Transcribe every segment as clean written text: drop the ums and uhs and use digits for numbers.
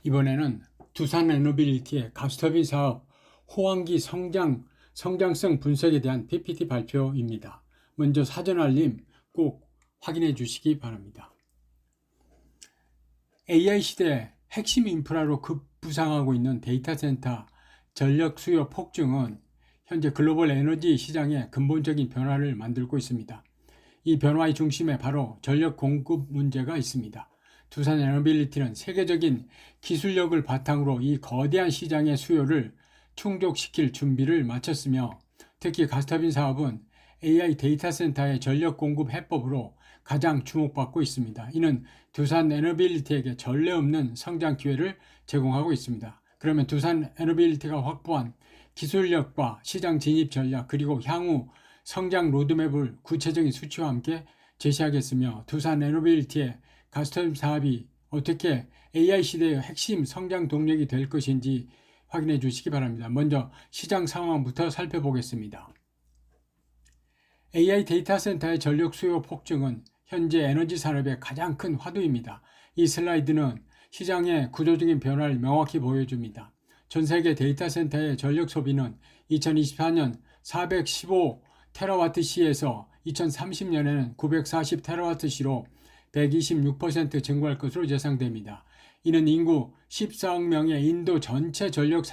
이번에는 두산에너빌리티의 가스터빈 사업 호황기 성장성 분석에 대한 PPT 발표입니다. 먼저 사전 알림 꼭 확인해 주시기 바랍니다. AI 시대 핵심 인프라로 급부상하고 있는 데이터 센터 전력 수요 폭증은 현재 글로벌 에너지 시장에 근본적인 변화를 만들고 있습니다. 이 변화의 중심에 바로 전력 공급 문제가 있습니다. 두산에너빌리티는 세계적인 기술력을 바탕으로 이 거대한 시장의 수요를 충족시킬 준비를 마쳤으며, 특히 가스터빈 사업은 AI 데이터 센터의 전력 공급 해법으로 가장 주목받고 있습니다. 이는 두산에너빌리티에게 전례 없는 성장 기회를 제공하고 있습니다. 그러면 두산에너빌리티가 확보한 기술력과 시장 진입 전략, 그리고 향후 성장 로드맵을 구체적인 수치와 함께 제시하겠으며, 두산에너빌리티의 가스터빈 사업이 어떻게 AI 시대의 핵심 성장 동력이 될 것인지 확인해 주시기 바랍니다. 먼저 시장 상황부터 살펴보겠습니다. AI 데이터 센터의 전력 수요 폭증은 현재 에너지 산업의 가장 큰 화두입니다. 이 슬라이드는 시장의 구조적인 변화를 명확히 보여줍니다. 전 세계 데이터 센터의 전력 소비는 2024년 415TWh에서 2030년에는 940TWh로 126% 증가할 것으로 예상됩니다. 이는 인구 14억 명의 인도 전체 전력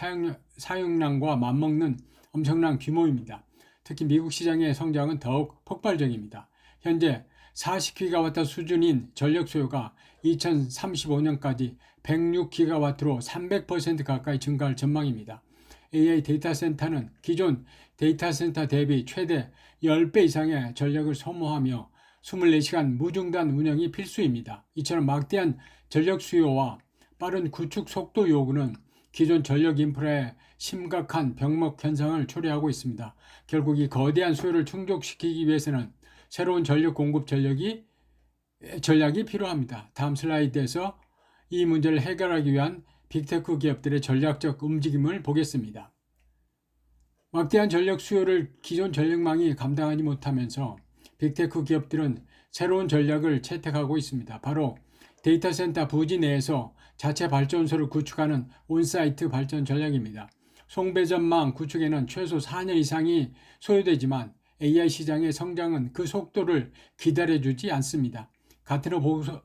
사용량과 맞먹는 엄청난 규모입니다. 특히 미국 시장의 성장은 더욱 폭발적입니다. 현재 40GW 수준인 전력 수요가 2035년까지 106GW로 300% 가까이 증가할 전망입니다. AI 데이터 센터는 기존 데이터 센터 대비 최대 10배 이상의 전력을 소모하며 24시간 무중단 운영이 필수입니다. 이처럼 막대한 전력 수요와 빠른 구축 속도 요구는 기존 전력 인프라에 심각한 병목 현상을 초래하고 있습니다. 결국 이 거대한 수요를 충족시키기 위해서는 새로운 전력 공급 전략이 필요합니다. 다음 슬라이드에서 이 문제를 해결하기 위한 빅테크 기업들의 전략적 움직임을 보겠습니다. 막대한 전력 수요를 기존 전력망이 감당하지 못하면서 빅테크 기업들은 새로운 전략을 채택하고 있습니다. 바로 데이터 센터 부지 내에서 자체 발전소를 구축하는 온사이트 발전 전략입니다. 송배전망 구축에는 최소 4년 이상이 소요되지만 AI 시장의 성장은 그 속도를 기다려주지 않습니다. 가트너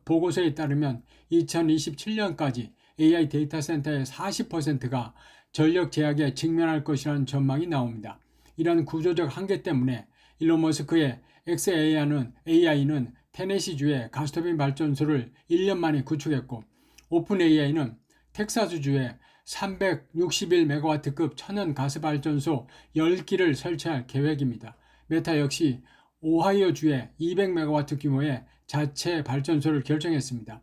보고서에 따르면 2027년까지 AI 데이터 센터의 40%가 전력 제약에 직면할 것이라는 전망이 나옵니다. 이런 구조적 한계 때문에 일론 머스크의 xAI는 테네시주의 가스터빈 발전소를 1년 만에 구축했고, 오픈AI는 텍사스주에 361MW급 천연 가스 발전소 10기를 설치할 계획입니다. 메타 역시 오하이오주에 200MW 규모의 자체 발전소를 결정했습니다.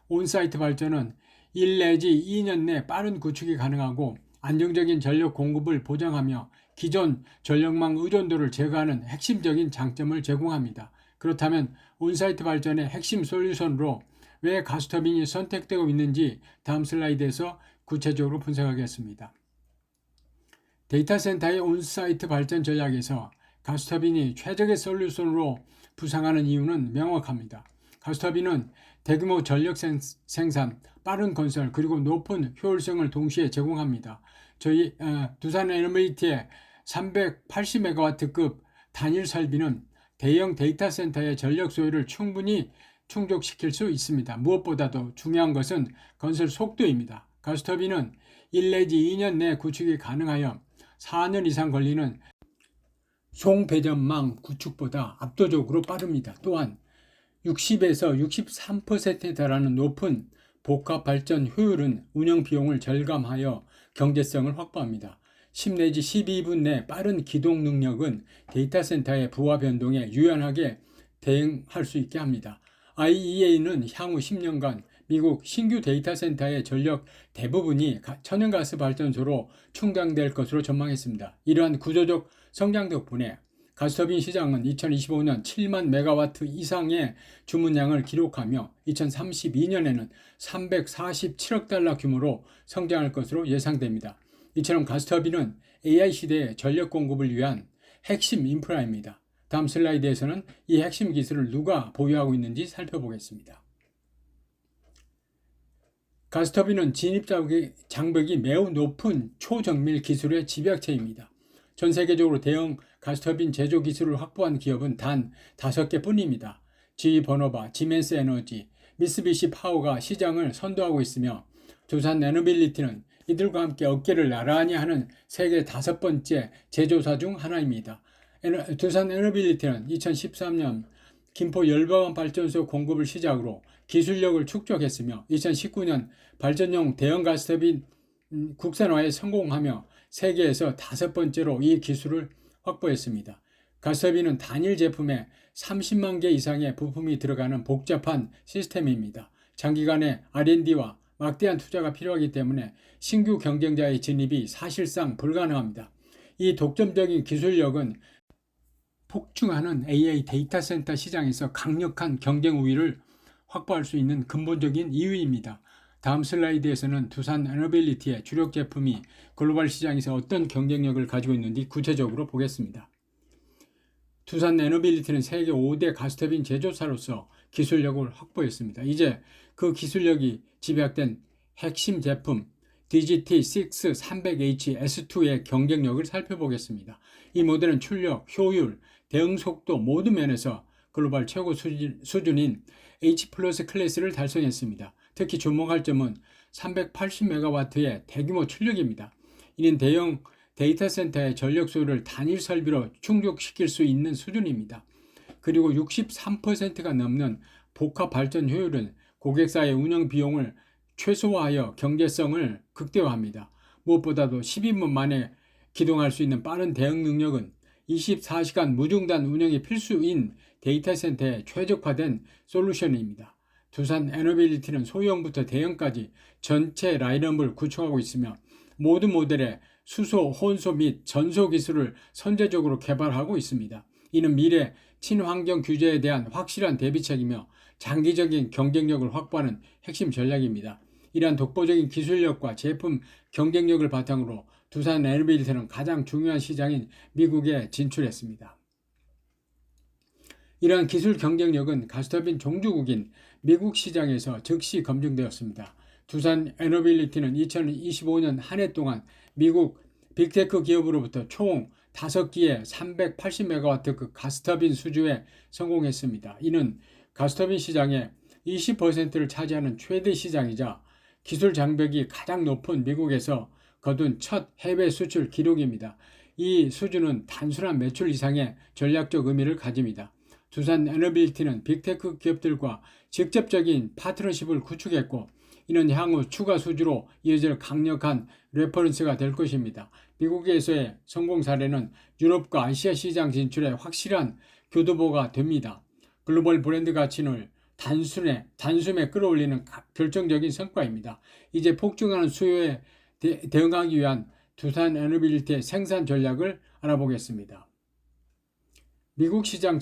온사이트 발전은 1 내지 2년 내 빠른 구축이 가능하고 안정적인 전력 공급을 보장하며 기존 전력망 의존도를 제거하는 핵심적인 장점을 제공합니다. 그렇다면 온사이트 발전의 핵심 솔루션으로 왜 가스터빈이 선택되고 있는지 다음 슬라이드에서 구체적으로 분석하겠습니다. 데이터 센터의 온사이트 발전 전략에서 가스터빈이 최적의 솔루션으로 부상하는 이유는 명확합니다. 가스터빈은 대규모 전력 생산, 빠른 건설, 그리고 높은 효율성을 동시에 제공합니다. 저희 두산에너빌리티의 380MW급 단일 설비는 대형 데이터 센터의 전력 소요를 충분히 충족시킬 수 있습니다. 무엇보다도 중요한 것은 건설 속도입니다. 가스터빈은 1 내지 2년 내 구축이 가능하여 4년 이상 걸리는 송배전망 구축보다 압도적으로 빠릅니다. 또한 60에서 63%에 달하는 높은 복합 발전 효율은 운영 비용을 절감하여 경제성을 확보합니다. 10 내지 12분 내 빠른 기동 능력은 데이터 센터의 부하 변동에 유연하게 대응할 수 있게 합니다. IEA는 향후 10년간 미국 신규 데이터 센터의 전력 대부분이 천연가스 발전소로 충당될 것으로 전망했습니다. 이러한 구조적 성장 덕분에 가스터빈 시장은 2025년 7만 메가와트 이상의 주문량을 기록하며 2032년에는 347억 달러 규모로 성장할 것으로 예상됩니다. 이처럼 가스터빈은 AI 시대의 전력 공급을 위한 핵심 인프라입니다. 다음 슬라이드에서는 이 핵심 기술을 누가 보유하고 있는지 살펴보겠습니다. 가스터빈은 진입 장벽이 매우 높은 초정밀 기술의 집약체입니다. 전 세계적으로 대형 가스터빈 제조 기술을 확보한 기업은 단 5개 뿐입니다. GE 버너바, 지멘스 에너지, 미쓰비시 파워가 시장을 선도하고 있으며 두산 에너빌리티는 이들과 함께 어깨를 나란히 하는 세계 5번째 제조사 중 하나입니다. 두산 에너빌리티는 2013년 김포 열방원 발전소 공급을 시작으로 기술력을 축적했으며 2019년 발전용 대형 가스터빈 국산화에 성공하며 세계에서 5번째로 이 기술을 확보했습니다. 가스터빈은 단일 제품에 30만 개 이상의 부품이 들어가는 복잡한 시스템입니다. 장기간의 R&D와 막대한 투자가 필요하기 때문에 신규 경쟁자의 진입이 사실상 불가능합니다. 이 독점적인 기술력은 폭증하는 AI 데이터 센터 시장에서 강력한 경쟁 우위를 확보할 수 있는 근본적인 이유입니다. 다음 슬라이드에서는 두산 에너빌리티의 주력 제품이 글로벌 시장에서 어떤 경쟁력을 가지고 있는지 구체적으로 보겠습니다. 두산 에너빌리티는 세계 5대 가스터빈 제조사로서 기술력을 확보했습니다. 이제 그 기술력이 집약된 핵심 제품 DGT-6 300H-S2의 경쟁력을 살펴보겠습니다. 이 모델은 출력, 효율, 대응 속도 모든 면에서 글로벌 최고 수준인 H+ 클래스를 달성했습니다. 특히 주목할 점은 380MW의 대규모 출력입니다. 이는 대형 데이터 센터의 전력 소요를 단일 설비로 충족시킬 수 있는 수준입니다. 그리고 63%가 넘는 복합 발전 효율은 고객사의 운영 비용을 최소화하여 경제성을 극대화합니다. 무엇보다도 12분 만에 기동할 수 있는 빠른 대응 능력은 24시간 무중단 운영이 필수인 데이터 센터에 최적화된 솔루션입니다. 두산 에너빌리티는 소형부터 대형까지 전체 라인업을 구축하고 있으며 모든 모델의 수소, 혼소 및 전소 기술을 선제적으로 개발하고 있습니다. 이는 미래 친환경 규제에 대한 확실한 대비책이며 장기적인 경쟁력을 확보하는 핵심 전략입니다. 이러한 독보적인 기술력과 제품 경쟁력을 바탕으로 두산 에너빌리티는 가장 중요한 시장인 미국에 진출했습니다. 이러한 기술 경쟁력은 가스터빈 종주국인 미국 시장에서 즉시 검증되었습니다. 두산 에너빌리티는 2025년 한 해 동안 미국 빅테크 기업으로부터 총 5기의 380MW 가스터빈 수주에 성공했습니다. 이는 가스터빈 시장의 20%를 차지하는 최대 시장이자 기술 장벽이 가장 높은 미국에서 거둔 첫 해외 수출 기록입니다. 이 수준은 단순한 매출 이상의 전략적 의미를 가집니다. 두산 에너빌리티는 빅테크 기업들과 직접적인 파트너십을 구축했고 이는 향후 추가 수주로 이어질 강력한 레퍼런스가 될 것입니다. 미국에서의 성공 사례는 유럽과 아시아 시장 진출에 확실한 교두보가 됩니다. 글로벌 브랜드 가치를 단숨에 끌어올리는 결정적인 성과입니다. 이제 폭증하는 수요에 대응하기 위한 두산 에너빌리티의 생산 전략을 알아보겠습니다. 미국 시장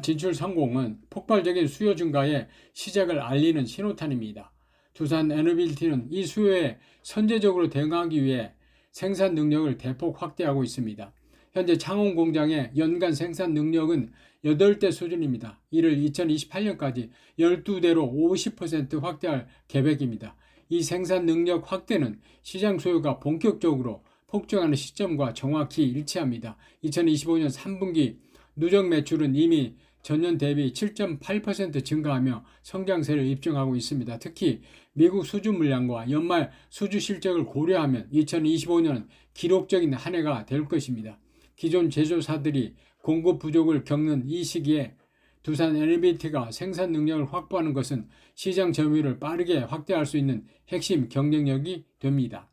진출 성공은 폭발적인 수요 증가의 시작을 알리는 신호탄입니다. 두산 에너빌리티는 이 수요에 선제적으로 대응하기 위해 생산 능력을 대폭 확대하고 있습니다. 현재 창원 공장의 연간 생산 능력은 8대 수준입니다. 이를 2028년까지 12대로 50% 확대할 계획입니다. 이 생산 능력 확대는 시장 소요가 본격적으로 폭증하는 시점과 정확히 일치합니다. 2025년 3분기 누적 매출은 이미 전년 대비 7.8% 증가하며 성장세를 입증하고 있습니다. 특히 미국 수주 물량과 연말 수주 실적을 고려하면 2025년은 기록적인 한 해가 될 것입니다. 기존 제조사들이 공급 부족을 겪는 이 시기에 두산 에너빌리티가 생산 능력을 확보하는 것은 시장 점유율을 빠르게 확대할 수 있는 핵심 경쟁력이 됩니다.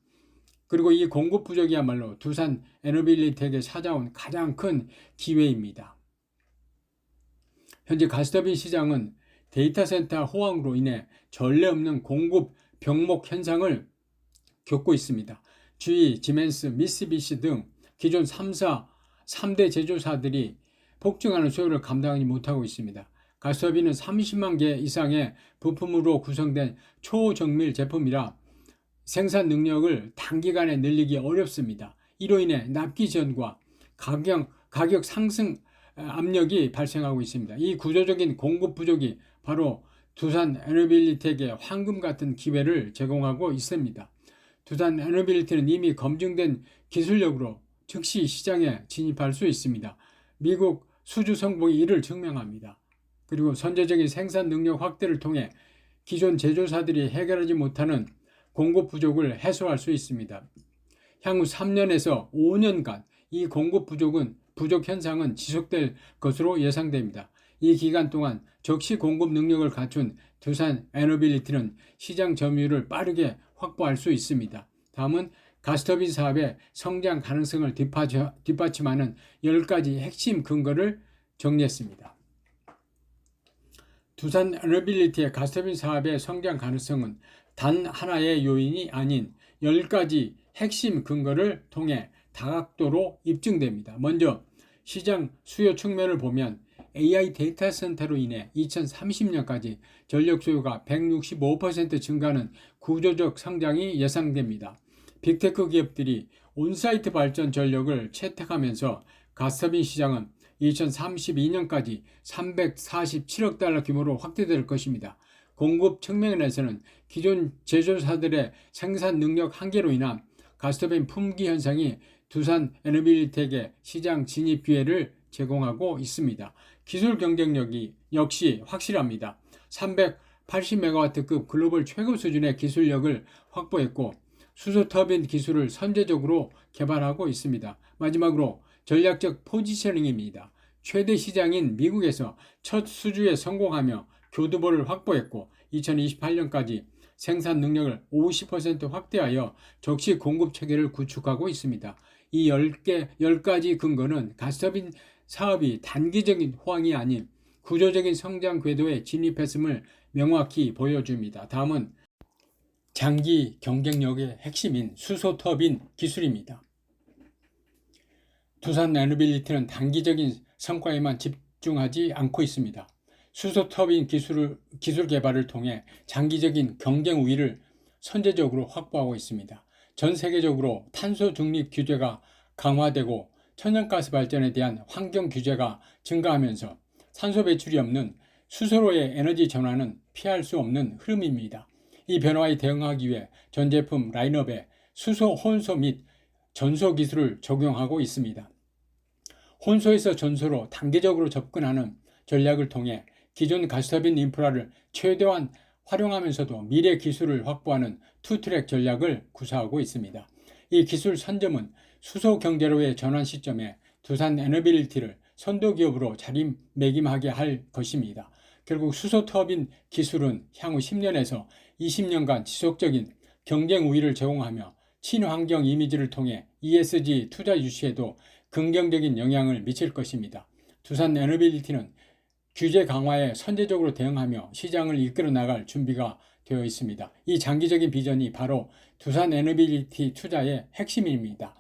그리고 이 공급 부족이야말로 두산 에너빌리티에게 찾아온 가장 큰 기회입니다. 현재 가스터빈 시장은 데이터 센터 호황으로 인해 전례 없는 공급 병목 현상을 겪고 있습니다. GE, 지멘스, 미쓰비시 등 기존 3대 제조사들이 폭증하는 수요를 감당하지 못하고 있습니다. 가스터빈은 30만 개 이상의 부품으로 구성된 초정밀 제품이라 생산 능력을 단기간에 늘리기 어렵습니다. 이로 인해 납기 지연과 가격 상승 압력이 발생하고 있습니다. 이 구조적인 공급 부족이 바로 두산 에너빌리티에게 황금 같은 기회를 제공하고 있습니다. 두산 에너빌리티는 이미 검증된 기술력으로 즉시 시장에 진입할 수 있습니다. 미국 수주 성공이 이를 증명합니다. 그리고 선제적인 생산 능력 확대를 통해 기존 제조사들이 해결하지 못하는 공급 부족을 해소할 수 있습니다. 향후 3년에서 5년간 이 공급 부족 현상은 지속될 것으로 예상됩니다. 이 기간 동안 적시 공급 능력을 갖춘 두산 에너빌리티는 시장 점유율을 빠르게 확보할 수 있습니다. 다음은 가스터빈 사업의 성장 가능성을 뒷받침하는 10가지 핵심 근거를 정리했습니다. 두산 에너빌리티의 가스터빈 사업의 성장 가능성은 단 하나의 요인이 아닌 10가지 핵심 근거를 통해 다각도로 입증됩니다. 먼저 시장 수요 측면을 보면 AI 데이터 센터로 인해 2030년까지 전력 수요가 165% 증가하는 구조적 성장이 예상됩니다. 빅테크 기업들이 온사이트 발전 전력을 채택하면서 가스터빈 시장은 2032년까지 347억 달러 규모로 확대될 것입니다. 공급 측면에서는 기존 제조사들의 생산 능력 한계로 인한 가스터빈 품귀 현상이 두산 에너빌리티에게 시장 진입 기회를 제공하고 있습니다. 기술 경쟁력이 역시 확실합니다. 380메가와트급 글로벌 최고 수준의 기술력을 확보했고 수소 터빈 기술을 선제적으로 개발하고 있습니다. 마지막으로 전략적 포지셔닝입니다. 최대 시장인 미국에서 첫 수주에 성공하며 교두보를 확보했고 2028년까지 생산 능력을 50% 확대하여 적시 공급 체계를 구축하고 있습니다. 이 10가지 근거는 가스터빈 사업이 단기적인 호황이 아닌 구조적인 성장 궤도에 진입했음을 명확히 보여줍니다. 다음은 장기 경쟁력의 핵심인 수소 터빈 기술입니다. 두산 에너빌리티는 단기적인 성과에만 집중하지 않고 있습니다. 수소 터빈 기술 개발을 통해 장기적인 경쟁 우위를 선제적으로 확보하고 있습니다. 전 세계적으로 탄소 중립 규제가 강화되고 천연가스 발전에 대한 환경 규제가 증가하면서 산소 배출이 없는 수소로의 에너지 전환은 피할 수 없는 흐름입니다. 이 변화에 대응하기 위해 전 제품 라인업에 수소 혼소 및 전소 기술을 적용하고 있습니다. 혼소에서 전소로 단계적으로 접근하는 전략을 통해 기존 가스터빈 인프라를 최대한 활용하면서도 미래 기술을 확보하는 투트랙 전략을 구사하고 있습니다. 이 기술 선점은 수소 경제로의 전환 시점에 두산 에너빌리티를 선도 기업으로 자리매김하게 할 것입니다. 결국 수소 터빈 기술은 향후 10년에서 20년간 지속적인 경쟁 우위를 제공하며 친환경 이미지를 통해 ESG 투자 유치에도 긍정적인 영향을 미칠 것입니다. 두산 에너빌리티는 규제 강화에 선제적으로 대응하며 시장을 이끌어 나갈 준비가 되어 있습니다. 이 장기적인 비전이 바로 두산 에너빌리티 투자의 핵심입니다.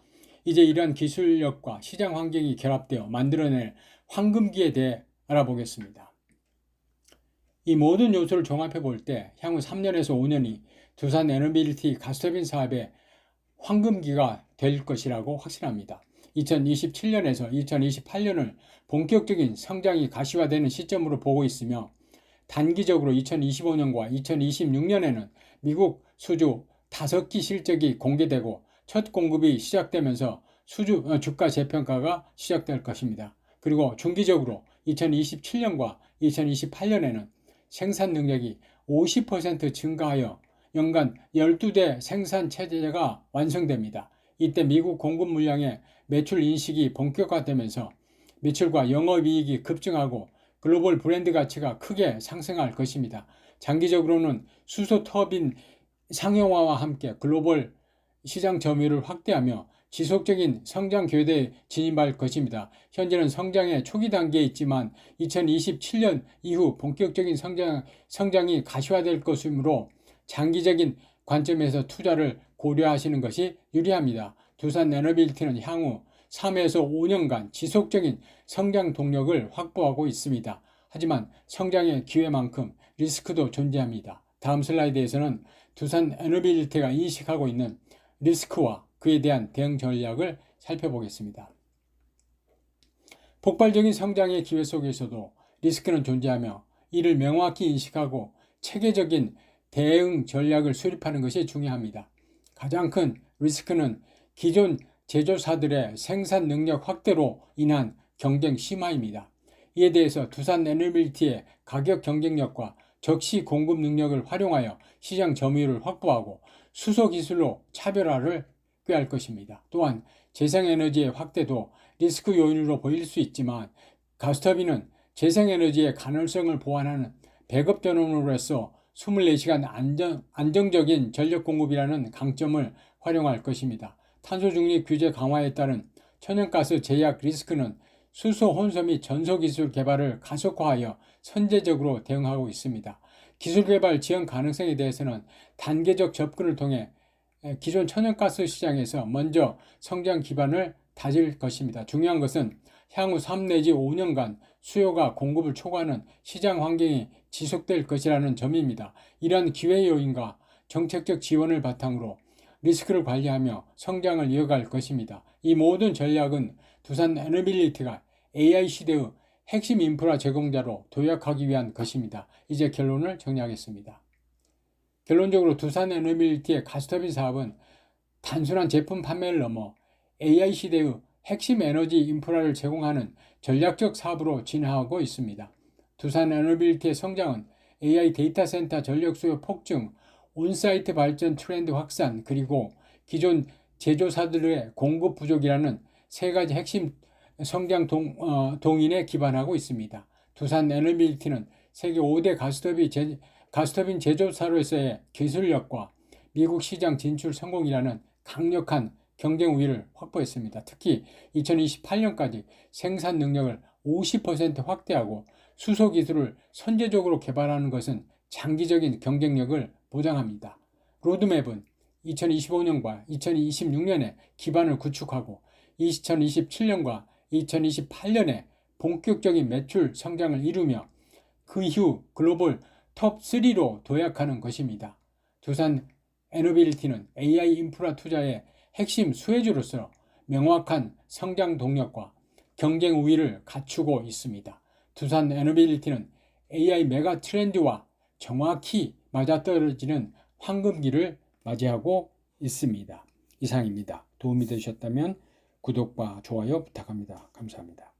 이제 이러한 기술력과 시장 환경이 결합되어 만들어낼 황금기에 대해 알아보겠습니다. 이 모든 요소를 종합해 볼 때 향후 3년에서 5년이 두산 에너빌리티 가스터빈 사업의 황금기가 될 것이라고 확신합니다. 2027년에서 2028년을 본격적인 성장이 가시화되는 시점으로 보고 있으며 단기적으로 2025년과 2026년에는 미국 수주 5기 실적이 공개되고 첫 공급이 시작되면서 주가 재평가가 시작될 것입니다. 그리고 중기적으로 2027년과 2028년에는 생산 능력이 50% 증가하여 연간 12대 생산 체제가 완성됩니다. 이때 미국 공급 물량의 매출 인식이 본격화되면서 매출과 영업이익이 급증하고 글로벌 브랜드 가치가 크게 상승할 것입니다. 장기적으로는 수소 터빈 상용화와 함께 글로벌 시장 점유율을 확대하며 지속적인 성장 궤도에 진입할 것입니다. 현재는 성장의 초기 단계에 있지만 2027년 이후 본격적인 성장이 가시화될 것이므로 장기적인 관점에서 투자를 고려하시는 것이 유리합니다. 두산 에너빌리티는 향후 3에서 5년간 지속적인 성장 동력을 확보하고 있습니다. 하지만 성장의 기회만큼 리스크도 존재합니다. 다음 슬라이드에서는 두산 에너빌리티가 인식하고 있는 리스크와 그에 대한 대응 전략을 살펴보겠습니다. 폭발적인 성장의 기회 속에서도 리스크는 존재하며 이를 명확히 인식하고 체계적인 대응 전략을 수립하는 것이 중요합니다. 가장 큰 리스크는 기존 제조사들의 생산 능력 확대로 인한 경쟁 심화입니다. 이에 대해서 두산 에너빌리티의 가격 경쟁력과 적시 공급 능력을 활용하여 시장 점유율을 확보하고 수소 기술로 차별화를 꾀할 것입니다. 또한 재생에너지의 확대도 리스크 요인으로 보일 수 있지만 가스터빈은 재생에너지의 가능성을 보완하는 백업 전원으로서 24시간 안정적인 전력 공급이라는 강점을 활용할 것입니다. 탄소 중립 규제 강화에 따른 천연가스 제약 리스크는 수소 혼소 및 전소 기술 개발을 가속화하여 선제적으로 대응하고 있습니다. 기술 개발 지원 가능성에 대해서는 단계적 접근을 통해 기존 천연가스 시장에서 먼저 성장 기반을 다질 것입니다. 중요한 것은 향후 3 내지 5년간 수요가 공급을 초과하는 시장 환경이 지속될 것이라는 점입니다. 이러한 기회 요인과 정책적 지원을 바탕으로 리스크를 관리하며 성장을 이어갈 것입니다. 이 모든 전략은 두산 에너빌리티가 AI 시대의 핵심 인프라 제공자로 도약하기 위한 것입니다. 이제 결론을 정리하겠습니다. 결론적으로 두산 에너빌리티의 가스터빈 사업은 단순한 제품 판매를 넘어 AI 시대의 핵심 에너지 인프라를 제공하는 전략적 사업으로 진화하고 있습니다. 두산 에너빌리티의 성장은 AI 데이터 센터 전력 수요 폭증, 온사이트 발전 트렌드 확산, 그리고 기존 제조사들의 공급 부족이라는 세 가지 핵심 성장 동인에 기반하고 있습니다. 두산 에너빌리티는 세계 5대 가스터빈 제조사로서의 기술력과 미국 시장 진출 성공이라는 강력한 경쟁 우위를 확보했습니다. 특히 2028년까지 생산 능력을 50% 확대하고 수소 기술을 선제적으로 개발하는 것은 장기적인 경쟁력을 보장합니다. 로드맵은 2025년과 2026년에 기반을 구축하고 2027년과 2028년에 본격적인 매출 성장을 이루며 그 이후 글로벌 톱3로 도약하는 것입니다. 두산 에너빌리티는 AI 인프라 투자의 핵심 수혜주로서 명확한 성장 동력과 경쟁 우위를 갖추고 있습니다. 두산 에너빌리티는 AI 메가 트렌드와 정확히 맞아떨어지는 황금기를 맞이하고 있습니다. 이상입니다. 도움이 되셨다면 구독과 좋아요 부탁합니다. 감사합니다.